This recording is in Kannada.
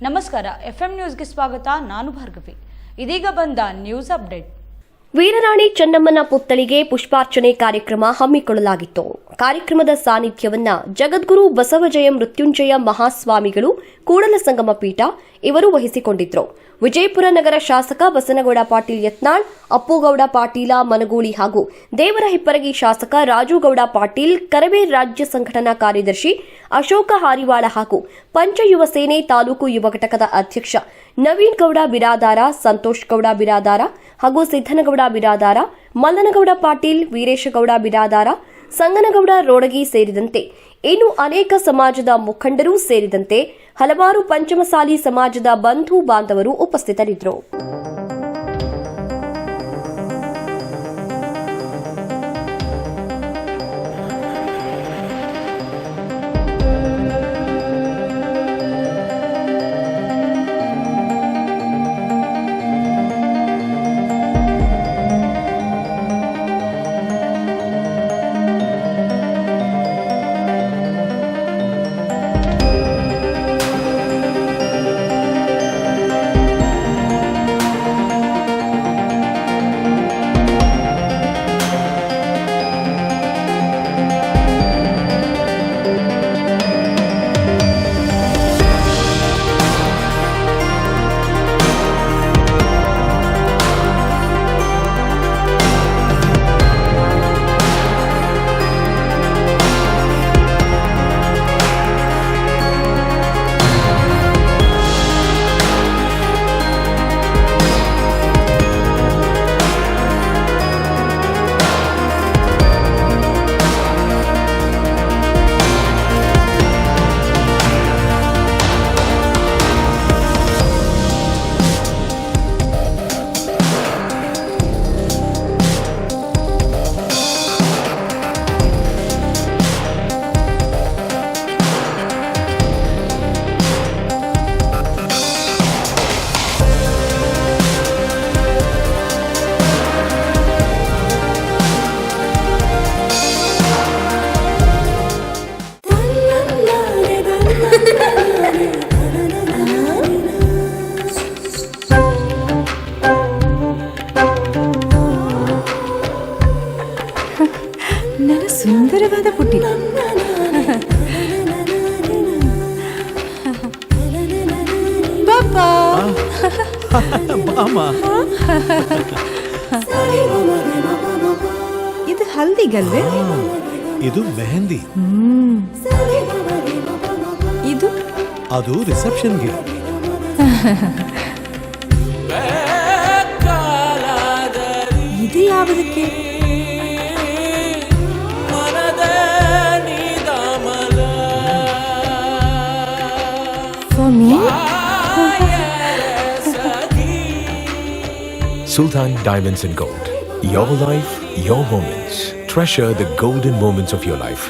ನಮಸ್ಕಾರ, ಎಫ್ಎಂ ನ್ಯೂಸ್ಗೆ ಸ್ವಾಗತ. ನಾನು ಭಾರ್ಗವಿ. ಇದೀಗ ಬಂದ ನ್ಯೂಸ್ ಅಪ್ಡೇಟ್. ವೀರರಾಣಿ ಚೆನ್ನಮ್ಮನ ಪುತ್ಥಳಿಗೆ ಪುಷ್ಪಾರ್ಚನೆ ಕಾರ್ಯಕ್ರಮ ಹಮ್ಮಿಕೊಳ್ಳಲಾಗಿತ್ತು. ಕಾರ್ಯಕ್ರಮದ ಸಾನ್ನಿಧ್ಯವನ್ನ ಜಗದ್ಗುರು ಬಸವಜಯ ಮೃತ್ಯುಂಜಯ ಮಹಾಸ್ವಾಮಿಗಳು ಕೂಡಲ ಸಂಗಮ ಪೀಠ ಇವರು ವಹಿಸಿಕೊಂಡಿದ್ರು. ವಿಜಯಪುರ ನಗರ ಶಾಸಕ ಬಸನಗೌಡ ಪಾಟೀಲ್ ಯತ್ನಾಳ್, ಅಪ್ಪುಗೌಡ ಪಾಟೀಲ ಮನಗೂಳಿ ಹಾಗೂ ದೇವರ ಹಿಪ್ಪರಗಿ ಶಾಸಕ ರಾಜುಗೌಡ ಪಾಟೀಲ್, ಕರವೇ ರಾಜ್ಯ ಸಂಘಟನಾ ಕಾರ್ಯದರ್ಶಿ ಅಶೋಕ ಹಾರಿವಾಳ ಹಾಗೂ ಪಂಚ ಯುವ ಸೇನೆ ತಾಲೂಕು ಯುವ ಘಟಕದ ಅಧ್ಯಕ್ಷ ನವೀನ್ ಗೌಡ ಬಿರಾದಾರ, ಸಂತೋಷ್ ಗೌಡ ಬಿರಾದಾರ ಹಾಗೂ ಸಿದ್ದನಗೌಡ ಬಿರಾದಾರ, ಮಲ್ಲನಗೌಡ ಪಾಟೀಲ್, ವೀರೇಶಗೌಡ ಬಿರಾದಾರ, ಸಂಗನಗೌಡ ರೋಡಗಿ ಸೇರಿದಂತೆ ಇನ್ನು ಅನೇಕ ಸಮಾಜದ ಮುಖಂಡರು ಸೇರಿದಂತೆ ಹಲವಾರು ಪಂಚಮಸಾಲಿ ಸಮಾಜದ ಬಂಧು ಬಾಂಧವರು ಉಪಸ್ಥಿತರಿದ್ದರು. ಸುಂದರವಾದ ಪುಟ್ಟಿ. ಬಾಬಾ ಇದು ಹಲ್ದಿಗಲ್ವೇ? ಇದು ಮೆಹಂದಿ. ಇದು ಅದು ರಿಸೆಪ್ಷನ್ಗೆ. ಇದು ಯಾವುದಕ್ಕೆ? Sultan Diamonds and Gold. Your life, your moments. Treasure the golden moments of your life.